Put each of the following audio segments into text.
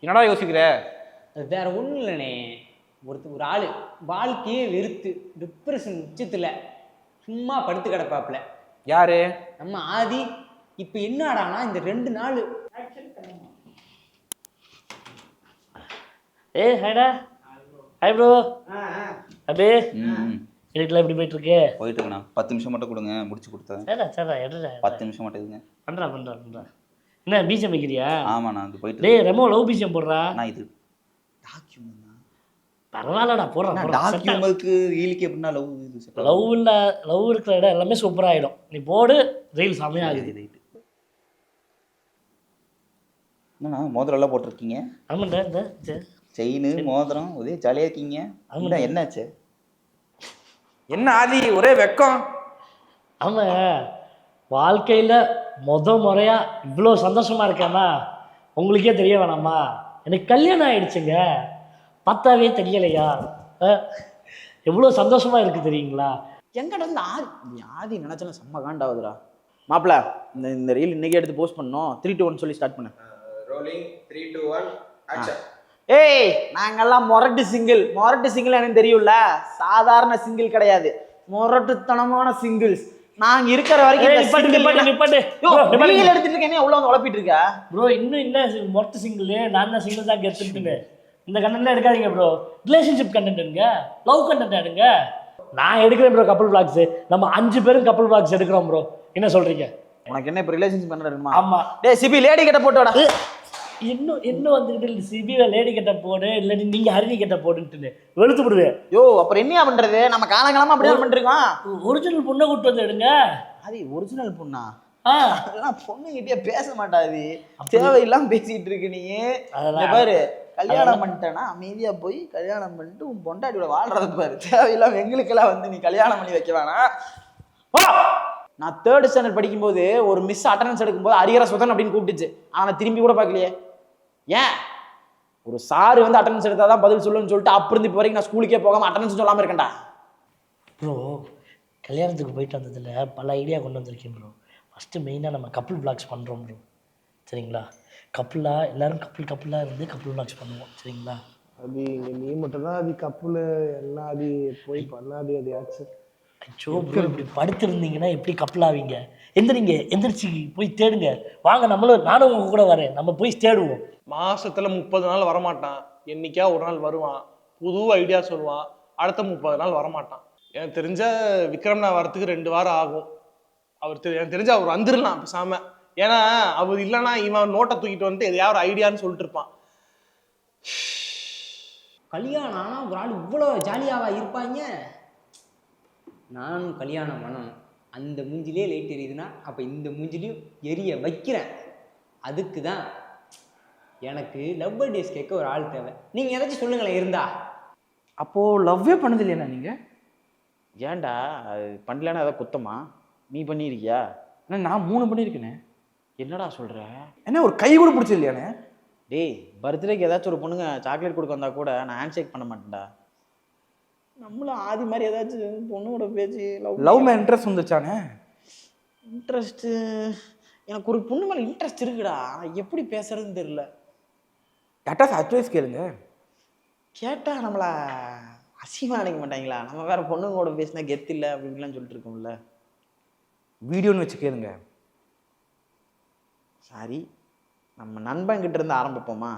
என்னடா யோசிக்கிற? அது வேற ஒன்றும் இல்லைண்ணே. ஒரு ஆள் வாழ்க்கையே வெறுத்து டிப்ரெஷன் உச்சத்தில் சும்மா படுத்து கிடப்பாப்புல. யாரு? நம்ம ஆதி. இப்போ என்னடானா இந்த 2 நாள் ஹைடா. Hi bro. அப்படியே இதுக்கெல்லாம் எப்படி போயிட்டு இருக்கு? போயிட்டு இருக்கண்ணா. 10 நிமிஷம் மட்டும் கொடுங்க, முடிச்சு கொடுத்தேன். சரிடா எடுறா. 10 நிமிஷம் மட்டும் இதுங்க. பண்ணுறா. என்ன பிஜிஎம் வைக்கிறியா? ஆமாண்ணா, அது போயிட்டு. டேய் ரெமோ லவ் பிஜிஎம் போடுறா. நான் இது டாக்யூமெண்ட். பரவாயில்லடா போடுறா. டாக்யூமெண்ட்க்கு ரீலுக்கு எப்படின்னா லவ் இருக்கிற இடம் எல்லாமே சூப்பராக ஆகிடும். நீ போடு, ரீல் செமையாகுது. என்னண்ணா மோதிரம் எல்லாம் போட்டிருக்கீங்க? ஆமாண்டா. இந்த செயின் மோதிரம் ஒரே ஜாலியாக இருக்கீங்க. ஆமாண்டா, என்னாச்சு? என்ன ஆதி ஒரே வெக்கம்? ஆமாம், வாழ்க்கையில் முறையாக இவ்வளோ சந்தோஷமாக இருக்கேன்னா உங்களுக்கே தெரிய வேணாமா? எனக்கு கல்யாணம் ஆயிடுச்சுங்க. பார்த்தாவே தெரியலையா? எவ்வளோ சந்தோஷமாக இருக்குது தெரியுங்களா? எங்கடா இந்த ஆதி நினச்சாலும் செம்ம காண்டாவதுடா. மாப்பிள்ள, இந்த ரீல் இன்னைக்கு எடுத்து போஸ்ட் பண்ணோம். 3 2 1 சொல்லி ஸ்டார்ட் பண்ண. Rolling 3 2 1 action. ஏய், நாங்கெல்லாம் மொரட்டு சிங்கிள் எனக்கு தெரியும்ல. சாதாரண சிங்கிள் கிடையாது, மொரட்டுத்தனமான சிங்கிள்ஸ். நாங்க இருக்கிற வரைக்கும் எடுத்துட்டு இருக்கேன். எவ்வளவு வந்து உழப்பிட்டு இருக்க ப்ரோ? இன்னும் என்ன மொரட்டு சிங்கிள்? நான் தான் சிங்கிள் தான் கெடுத்துட்டு. இந்த கண்டென்ட்லாம் எடுக்காதீங்க ப்ரோ. ரிலேஷன்ஷிப் கண்டென்ட் எடுங்க, லவ் கண்டென்ட் எடுங்க. நான் எடுக்கிறேன் ப்ரோ கப்புள் பிளாக்ஸ். நம்ம 5 பேரும் கப்புள் பிளாக்ஸ் எடுக்கிறோம் ப்ரோ. என்ன சொல்றீங்க? உனக்கு என்ன இப்போ ரிலேஷன்ஷிப் பண்ணுறேன்? ஆமா. டேய் சிபி, லேடி கிட்ட போட்டோட. இன்னும் வந்துக்கிட்டு சிபிவை லேடி கிட்ட போடு, இல்லாட்டி நீங்க ஹரிணி கிட்ட போடுன்ட்டு வெளுத்து விடுவேன். யோ, அப்புறம் என்னையா பண்றது? நம்ம காலங்காலமா அப்படியே பண்ணிருக்கோம். ஒரிஜினல் பொண்ணை கூட்டு வந்து எடுங்க. அது ஒரிஜினல் பொண்ணா? அதெல்லாம் பொண்ணுகிட்டே பேச மாட்டாது. தேவையில்லாம பேசிட்டு இருக்கு நீ. பாரு, கல்யாணம் பண்ணிட்டேன்னா அமைதியா போய் கல்யாணம் பண்ணிட்டு உன் பொண்டாட்டியோட வாழ்றத பாரு. தேவையில்லாம எங்களுக்கெல்லாம் வந்து நீ கல்யாணம் பண்ணி வைக்க வேணாம். நான் 3rd ஸ்டாண்டர்ட் படிக்கும்போது ஒரு மிஸ் அட்டண்டன்ஸ் எடுக்கும்போது அரியர சுதன் அப்படின்னு கூப்பிட்டுச்சு. ஆனால் திரும்பி கூட பார்க்கலையே. ஏன்? ஒரு சாரு வந்து அட்டண்டன்ஸ் எடுத்தால் தான் பதில் சொல்லுன்னு சொல்லிட்டு அப்படி இப்போ வரைக்கும் நான் ஸ்கூலுக்கே போகாமல் அட்டண்டன்ஸ் சொல்லாமல் இருக்கேன்டா. ப்ரோ, கல்யாணத்துக்கு போயிட்டு வந்ததில் பல ஐடியா கொண்டு வந்திருக்கேன் ப்ரோ. ஃபஸ்ட்டு மெயினாக நம்ம கப்புள் பிளாக்ஸ் பண்ணுறோம் ப்ரோ. சரிங்களா? கப்புளாக எல்லோரும் கப்புளாக இருந்து கப்புள் பிளாக்ஸ் பண்ணுவோம். சரிங்களா? அது நீ மட்டும் தான் அது கப்புல எல்லாம் அது போய் பண்ணாது. அது ஆச்சு. அச்சோ ப்ரோ, இப்படி படுத்திருந்தீங்கன்னா எப்படி கப்பல் ஆவீங்க? எந்திரிச்சு போய் தேடுங்க. வாங்க, நானும் உங்க கூட வரேன். நம்ம போய் தேடுவோம். மாசத்துல 30 நாள் வரமாட்டான். என்னைக்கா ஒரு நாள் வருவான், புது ஐடியா சொல்லுவான். அடுத்த 30 நாள் வரமாட்டான். எனக்கு தெரிஞ்ச விக்ரம் நான் வரத்துக்கு 2 வாரம் ஆகும். எனக்கு தெரிஞ்ச அவர் வந்துடலாம் பேசாம. ஏன்னா அவர் இல்லைன்னா இவன் நோட்டை தூக்கிட்டு வந்துட்டு எதையாவது ஒரு ஐடியான்னு சொல்லிட்டு இருப்பான். கல்யாணம் ஆனால் ஒரு ஆள் இவ்வளோ ஜாலியாவா இருப்பாங்க? நானும் கல்யாணம் பண்ணணும். அந்த மூஞ்சிலே லைட் எரியுதுன்னா அப்போ இந்த மூஞ்சிலையும் எரிய வைக்கிறேன். அதுக்கு தான் எனக்கு லவ் பர்த்டேஸ் கேட்க ஒரு ஆள் தேவை. நீங்கள் ஏதாச்சும் சொல்லுங்களேன் இருந்தா. அப்போது லவ்வே பண்ணது இல்லையா நீங்கள்? ஏன்டா அது பண்ணலன்னா ஏதாவது குத்தமா? நீ பண்ணியிருக்கியா? நான் 3 பண்ணியிருக்கேனே. என்னடா சொல்கிற? என்ன ஒரு கை கூட பிடிச்சது இல்லையானே? டேய், பர்த்டேக்கு ஏதாச்சும் ஒரு பொண்ணுங்க சாக்லேட் கொடுக்க வந்தா கூட நான் ஹேண்ட் ஷேக் பண்ண மாட்டேன்டா. நம்மளும் ஆதி மாதிரி ஏதாச்சும் பொண்ணோட பேச்சு லவ் மேன் இன்ட்ரெஸ்ட் வந்துருச்சானே? இன்ட்ரெஸ்ட்டு எனக்கு ஒரு பொண்ணு மேலே இன்ட்ரெஸ்ட் இருக்குடா. எப்படி பேசுறதுன்னு தெரியல. யார்ட்டாச்சும் அட்வைஸ் கேளுங்க. கேட்டால் நம்மளை அசிங்கமாக நினைக்க மாட்டாங்களா? நம்ம வேற பொண்ணுங்களோட பேசினா கெத்து இல்லை அப்படின்லாம் சொல்லிட்டு இருக்கோம்ல. வீடியோன்னு வச்சு கேளுங்க. சாரி, நம்ம நண்பன்கிட்ட இருந்து ஆரம்பிப்போமா?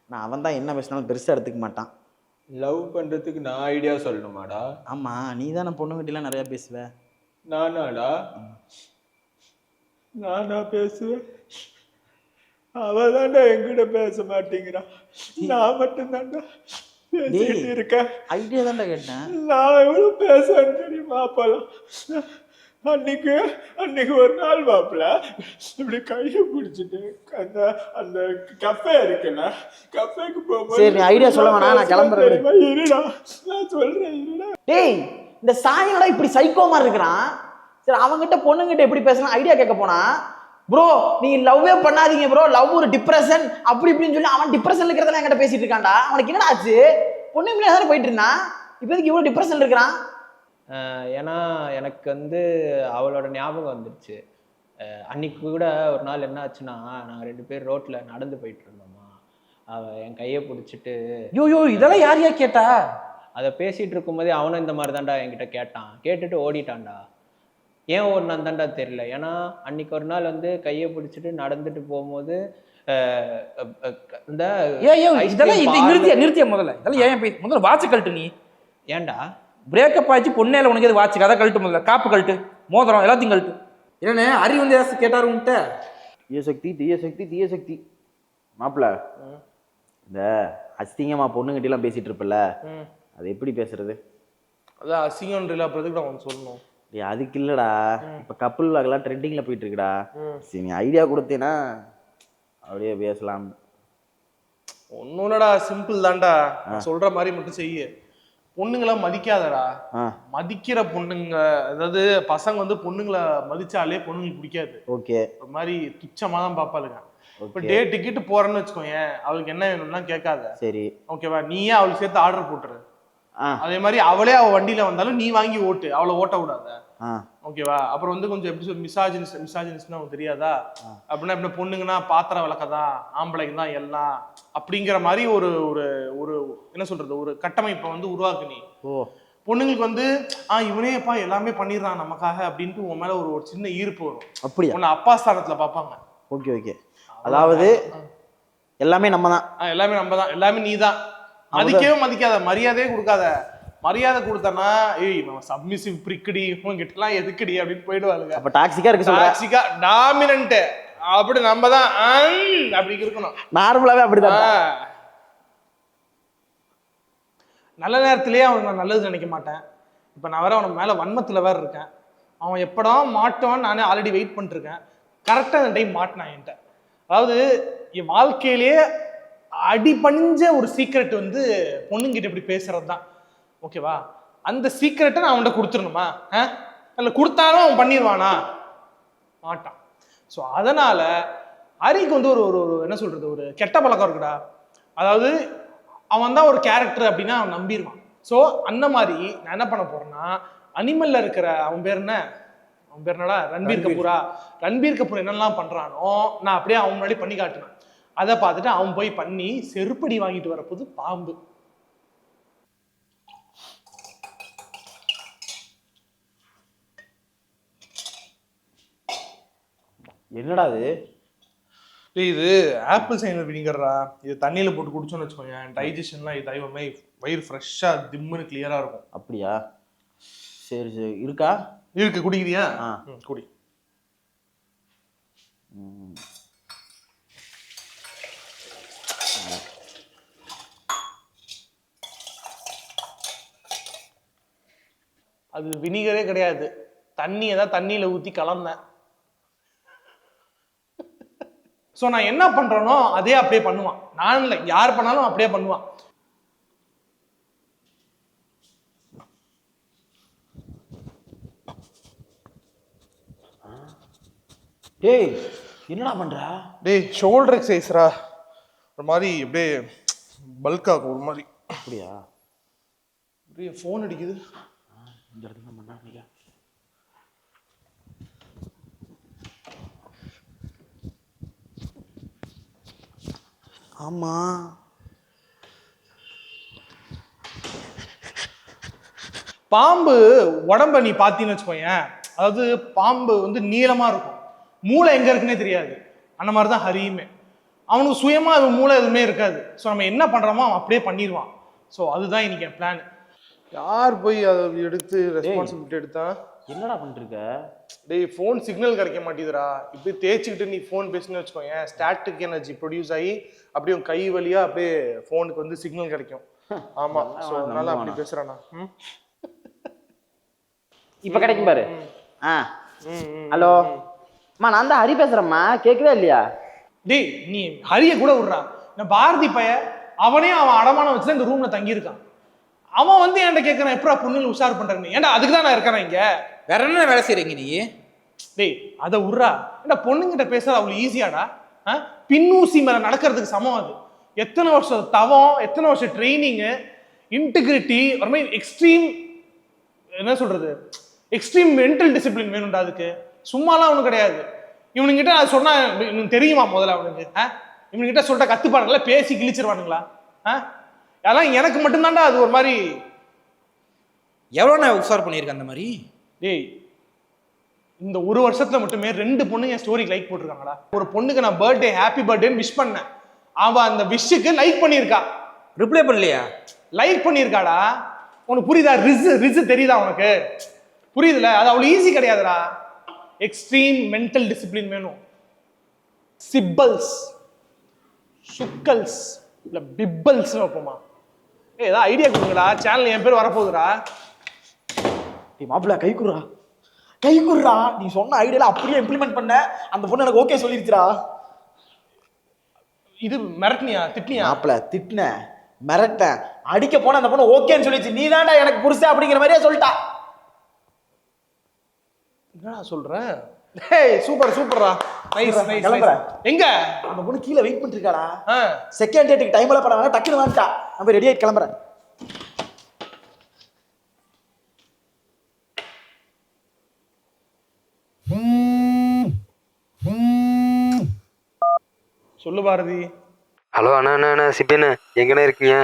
நான் அவன் தான் என்ன பேசினாலும் பெருசாக எடுத்துக்க மாட்டான். லவ் பண்றதுக்கு நான் ஐடியா சொல்லணுமாடா? ஆமா, நீ தானே பொண்ணுகிட்டலாம் நிறைய பேசுவ. நானாடா பேசுவேன். அவதான்டா என்கிட்ட பேச மாட்டேங்கிறா. நான் மட்டும்தான்டா பேசிக்கிட்டு இருக்கேன். ஐடியா தான்டா கேட்டேன். நான் எவ்வளவு பேசுவேன்னு தெரியுமா? அப்பெல்லாம் அன்னைக்கு ஒரு நாள் மாப்பிள்ள இப்படி கையை பிடிச்சிட்டு அந்த கஃபே இருக்குல்ல, கஃபேக்கு போகும்போது சரி, நீ ஐடியா சொல்ல வேணாம், நான் கிளம்புறேன். இருடா, நான் சொல்றேன் இருடா. டேய், இந்த சாயோட இப்படி சைக்கோ மாதிரி இருக்கிறான். சரி, அவங்ககிட்ட பொண்ணுங்கிட்ட எப்படி பேசலாம் ஐடியா கேட்க போனா, ப்ரோ நீங்க லவ்வே பண்ணாதீங்க ப்ரோ, லவ் ஒரு டிப்ரெஷன் அப்படி இப்படின்னு சொல்லி அவன் டிப்ரெஷன்ல இருக்கிறதெல்லாம் என்கிட்ட பேசிட்டு இருக்கான்டா. அவனுக்கு என்னடா ஆச்சு? பொண்ணு இப்படியே தானே போயிட்டு இருந்தான், இப்போதைக்கு இவ்வளோ டிப்ரெஷன்ல இருக்கிறான். ஏன்னா எனக்கு வந்து அவளோட ஞாபகம் வந்துடுச்சு. அன்னைக்கு கூட ஒரு நாள் என்ன ஆச்சுன்னா, நாங்கள் 2 பேர் ரோட்டில் நடந்து போயிட்டு இருந்தோமா. அவள் என் கையை பிடிச்சிட்டு யோ இதெல்லாம் யார் கேட்டா? அதை பேசிகிட்டு இருக்கும்போதே அவனும் இந்த மாதிரி தான்டா என்கிட்ட கேட்டான். கேட்டுட்டு ஓடிட்டான்டா. ஏன் ஓடினான் தான்டா தெரியல. ஏன்னா அன்னைக்கு ஒரு நாள் வந்து கையை பிடிச்சிட்டு நடந்துட்டு போகும்போது இந்த இதெல்லாம் நிறுத்திய முதல்ல. இதெல்லாம் ஏன் முதல்ல வாட்ச் கழட்டு. நீ ஏன்டா பிரேக்கப் ஆச்சு பொண்ணேல உனக்கு எது வாட்ச்? அதை கழட்டு முதல்ல. காப்பு கழட்டு, மோதிரம் எல்லாத்தையும் கழட்டு. என்னண்ணே அரி வந்து ஏதாச்சும் கேட்டாரு உன்கிட்ட? தீய சக்தி மாப்பிள்ள, இந்த அசிங்கமா பொண்ணுங்கிட்டலாம் பேசிட்டு இருப்பல, அது எப்படி பேசுறது? அதான் அசிங்கம் இல்லை அப்புறம் எதுக்கு நான் உனக்கு சொல்லணும்? அதுக்கு இல்லடா, இப்ப கப்பல் வாகலாம் ட்ரெண்டிங்ல போயிட்டு இருக்குடா. சரி நீ ஐடியா கொடுத்தேன்னா அப்படியே பேசலாம். ஒன்றும் இல்லடா, சிம்பிள் தான்டா. நான் சொல்ற மாதிரி மட்டும் செய்ய. பொண்ணுங்களை மதிக்காதடா. மதிக்கிற பொண்ணுங்க, அதாவது பசங்க வந்து பொண்ணுங்களை மதிச்சாலே பொண்ணுங்களுக்கு பிடிக்காது. ஓகே, ஒரு மாதிரி துச்சமா தான் பாப்பாளுங்க. இப்போ டே டிக்கெட் போறேன்னு வச்சுக்கோங்க, அவளுக்கு என்ன வேணும்னா கேட்காத. சரி ஓகேவா, நீயே அவளுக்கு சேர்த்து ஆர்டர் போட்டுரு. அதே மாதிரி அவளே அவ வண்டியில வந்தாலும் நீ வாங்கி ஓட்டு, அவளை ஓட்ட விடாத. ஓகேவா? அப்புறம் வந்து கொஞ்சம் எப்படி சொல்லி மிசாஜினிஸ்ட்னா அவனுக்கு தெரியாதா? அப்படின்னா எப்படி பொண்ணுங்கன்னா பாத்திரம் விளக்கதான், ஆம்பளைக்கு தான் எல்லாம் அப்படிங்கிற மாதிரி ஒரு ஒரு ஒரு என்ன சொல்றது, ஒரு கட்டமைப்பை வந்து உருவாக்கு நீ. பொண்ணுங்களுக்கு வந்து இவனேப்பா எல்லாமே பண்ணிடுறான் நமக்காக அப்படின்ட்டு உன் மேல ஒரு சின்ன ஈர்ப்பு வரும். அப்படியே உன்னை அப்பா ஸ்தானத்துல பார்ப்பாங்க. ஓகே ஓகே, அதாவது எல்லாமே நம்ம தான், எல்லாமே நீ தான். மதிக்கவே மதிக்காத, மரியாதையே கொடுக்காத. மரியாதை கொடுத்தனா நம்ம சப்மிசிவ் பிரிக்கடி கிட்டலாம் எதுக்கடி அப்படின்னு போயிடுவாங்க. அப்ப டாக்ஸிக்கா இருக்கு, டாக்ஸிக்கா டாமினன்ட் அப்படி நம்ம தான் அப்படி இருக்கணும். நார்மலாவே அப்படிதான். நல்ல நேரத்திலேயே அவனுக்கு நான் நல்லது நினைக்க மாட்டேன். இப்ப நான் வேற அவன் மேல வன்மத்துல வேற இருக்கேன். அவன் எப்படா மாட்டான்னு நானே ஆல்ரெடி வெயிட் பண்ணிட்டு இருக்கேன். கரெக்டா அந்த டைம் மாட்டினான் என்கிட்ட. அதாவது என் வாழ்க்கையிலேயே அடிபணிஞ்ச ஒரு சீக்ரெட் வந்து பொண்ணுங்கிட்ட இப்படி பேசுறது தான். ஓகேவா? அந்த சீக்ரெட்டை நான் அவன்கிட்ட கொடுத்துடணுமா? இல்லை கொடுத்தாலும் அவன் பண்ணிடுவானா? மாட்டான். ஸோ அதனால ஹரிக்கு வந்து ஒரு ஒரு என்ன சொல்றது, ஒரு கெட்ட பழக்கம் இருக்குடா. அதாவது அவன் தான் ஒரு கேரக்டர் அப்படின்னா அவன் நம்பிடுவான். ஸோ அந்த மாதிரி நான் என்ன பண்ண போறேன்னா, அனிமல்ல இருக்கிற அவன் பேர் என்னடா, ரன்பீர் கபூரா. ரன்பீர் கபூர் என்னெல்லாம் பண்றானோ நான் அப்படியே அவன் முன்னாடி பண்ணி காட்டினேன். அதை பார்த்துட்டு அவன் போய் பண்ணி செருப்படி வாங்கிட்டு வரப்போது பாம்பு. என்னடா இது ஆப்பிள் சைனர் வினிகர்ரா. இது தண்ணியில போட்டு குடிச்சோன்னு வச்சுக்கோங்க, டைஜஷன்லாம் இதாகவே வயிறு ஃப்ரெஷ்ஷா திம்முன்னு கிளியரா இருக்கும். அப்படியா? சரி சரி, இருக்கா? இருக்கு, குடிக்கிறியா? குடி. அது வினிகரே கிடையாது, தண்ணியை தான் தண்ணியில ஊத்தி கலந்தேன். ஸோ நான் என்ன பண்றேனோ அதே அப்படியே பண்ணுவான். நான் இல்லை, யார் பண்ணாலும் அப்படியே பண்ணுவான். டேய் என்னடா பண்ற? டேய் ஷோல்டர் எக்ஸசைஸ்ரா. ஒரு மாதிரி அப்படியே பல்காகும் ஒரு மாதிரி. அப்படியா? அப்படியே ஃபோன் அடிக்குது. இந்த இடத்துல பண்ணாங்க. ஆமா, பாம்பு உடம்ப நீ பார்த்தீங்கன்னு வச்சுக்கோங்க, அதாவது பாம்பு வந்து நீளமா இருக்கும், மூளை எங்க இருக்குன்னே தெரியாது. அந்த மாதிரி தான் ஹரியுமே. அவனுக்கு சுயமா அது மூளை எதுவுமே இருக்காது. ஸோ நம்ம என்ன பண்றோமோ அவன் அப்படியே பண்ணிடுவான். ஸோ அதுதான் இன்னைக்கு என் பிளான். யார் போய் அதை எடுத்து ரெஸ்பான்சிபிலிட்டி எடுத்தா? என்னடா பண்ணிட்டு இருக்க? டேய் ஃபோன் சிக்னல் கிடைக்க மாட்டேதுடா. இப்படி தேய்ச்சிக்கிட்டு நீ ஃபோன் பேசுன்னு வச்சுக்கோங்க, ஸ்டாட்டிக் எனர்ஜி ப்ரொடியூஸ் ஆகி அப்படியே கை வழியா அப்படியே ஃபோனுக்கு வந்து சிக்னல் கிடைக்கும். ஆமா, ஸோ அதனால அப்படி பேசுறானா? இப்ப கிடைக்கும் பாரு. ஹலோ அம்மா, நான் தான் ஹரி பேசுறேம்மா, கேட்கவே இல்லையா? டேய் நீ ஹரிய கூட விடுறா. நான் பாரதி பைய, அவனே அவன் அடமானம் வச்சுதான் இந்த ரூம்ல தங்கியிருக்கான். அவன் வந்து என்கிட்ட கேட்கறான் எப்படா பொண்ணுங்களை உஷார் பண்றேன்னு. ஏன்டா அதுக்கு தான் நான் இருக்கிறேன் இங்க. வேற என்ன வேலை செய்றீங்க நீ? டேய் அதை விட்றா. ஏன்டா பொண்ணுங்கிட்ட பேசுறது அவ்வளவு ஈஸியாடா? பின்னூசி மேல நடக்கிறதுக்கு சமம் அது. எத்தனை வருஷம் தவம், எத்தனை வருஷம் ட்ரைனிங்கு, இன்டிகிரிட்டி, ஒரு மாதிரி எக்ஸ்ட்ரீம் என்ன சொல்றது, எக்ஸ்ட்ரீம் மென்டல் டிசிப்ளின் வேணும்டா. அதுக்கு சும்மாலாம் அவனுக்கு கிடையாது. இவனுங்கிட்ட அது சொன்னா இவனுக்கு தெரியுமா முதல்ல அவனுக்கு? இவனுக்கிட்ட சொல்லிட்டா கத்துப்பானுங்களா, பேசி கிழிச்சிருவானுங்களா? அதெல்லாம் எனக்கு மட்டும்தான்டா அது ஒரு மாதிரி. எவ்வளோ நான் உஷார் பண்ணியிருக்கேன் அந்த மாதிரி. டேய், இந்த ஒரு வருஷத்துல மட்டுமே 2 பொண்ணுங்க என் ஸ்டோரிக்கு லைக் போட்டிருக்காங்கடா. ஒரு பொண்ணுக்கு நான் பர்த்டே ஹாப்பி பர்த்டேன்னு விஷ் பண்ணேன், அவ அந்த விஷுக்கு லைக் பண்ணியிருக்கா. ரிப்ளை பண்ணலையா? லைக் பண்ணியிருக்காடா. உனக்கு புரியுதா? ரிஸ் தெரியுதா உனக்கு? புரியுதுல? அது அவ்வளோ ஈஸி கிடையாதுடா. எக்ஸ்ட்ரீம் மென்டல் டிசிப்ளின் வேணும். சிப்பல்ஸ், சுக்கல்ஸ் இல்லை பிப்பல்ஸ் வைப்போமா? ஏதாவது ஐடியா கொடுங்கடா, சேனல் என் பேர் வரப்போகுதுடா. மாப்பிள்ள கை குர்றா, நீ சொன்ன ஐடியால அப்படியே இம்ப்ளிமெண்ட் பண்ண, அந்த பொண்ணு எனக்கு ஓகே சொல்லிருச்சுடா. இது மிரட்டினியா திட்டினியா? மாப்பிள்ள திட்டின, மிரட்டேன், அடிக்க போன, அந்த பொண்ணு ஓகேன்னு சொல்லிச்சு. நீ தான்டா எனக்கு புருஷன் அப்படிங்கிற மாதிரியே சொல்லிட்டா. என்னடா சொல்ற? ஹேய் சூப்பர் சூப்பர்ரா, நைஸ் நைஸ். கிளம்புறேன். எங்க? அந்த பொண்ணு கீழே வெயிட் பண்ணிட்டு இருக்காடா. செகண்ட் டேட்டுக்கு டைம் எல்லாம் பண்ணாங்க, டக்குனு வந்துட்டா. நம்ம ரெடி ஆயிட்டு கிளம்புறேன். சொல்லு பாரதி. ஹலோ அண்ணா சிப்பண்ணே, எங்கண்ணே இருக்கீங்க?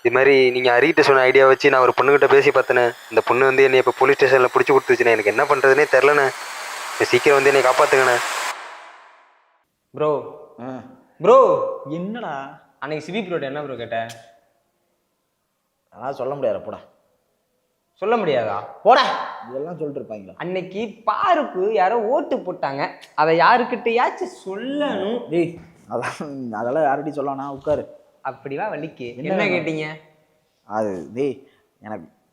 இது மாதிரி நீங்கள் அரிகிட்ட சொன்ன ஐடியா வச்சு நான் ஒரு பொண்ணுகிட்ட பேசி பார்த்தேண்ணே. இந்த பொண்ணு வந்து என்னை இப்போ போலீஸ் ஸ்டேஷனில் பிடிச்சி கொடுத்துச்சுண்ணே. எனக்கு என்ன பண்ணுறதுனே தெரிலண்ணே. சீக்கிரம் வந்து என்னை காப்பாற்றுங்கண்ணே. ப்ரோ ப்ரோ, என்னடா அன்னைக்கு சிவி ப்ரோட்ட என்ன ப்ரோ கேட்ட? அதெல்லாம் சொல்ல முடியாது, போடா. சொல்ல முடியாதா? போடா, இதெல்லாம் சொல்லிட்டு இருப்பாங்களா? அன்னைக்கு பாருக்கு யாரோ ஓட்டு போட்டாங்க, அதை யாருக்கிட்டையாச்சும் சொல்லணும். டேய், அதெல்லாம் யார்கிட்டையும் சொல்லணா, உட்காரு. அப்படிவா வலிக்கு என்ன கேட்டீங்க? அது டேய்,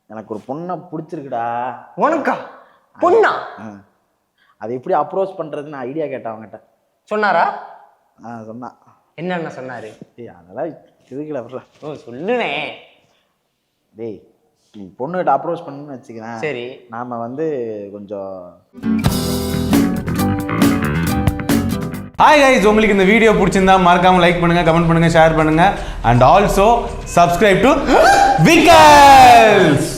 எனக்கு ஒரு பொண்ணை பிடிச்சிருக்குடா. உனக்கா பொண்ணா? அது எப்படி அப்ரோச் பண்ணுறதுன்னு ஐடியா கேட்டேன் அவங்ககிட்ட. சொன்னாரா? சொன்னான். என்னென்ன சொன்னாரு? டேய் அதெல்லாம் இதுக்குல வரல. ஓ சொல்லுனே. டேய், நீ பொண்ணுகிட்ட அப்ரோச் பண்ணுன்னு வச்சுக்கிறேன். சரி, நாம வந்து கொஞ்சம். ஹாய் கைஸ், உங்களுக்கு இந்த வீடியோ பிடிச்சிருந்தா மறக்காம லைக் பண்ணுங்க, கமெண்ட் பண்ணுங்க, ஷேர் பண்ணுங்க, and also subscribe to Vikkals.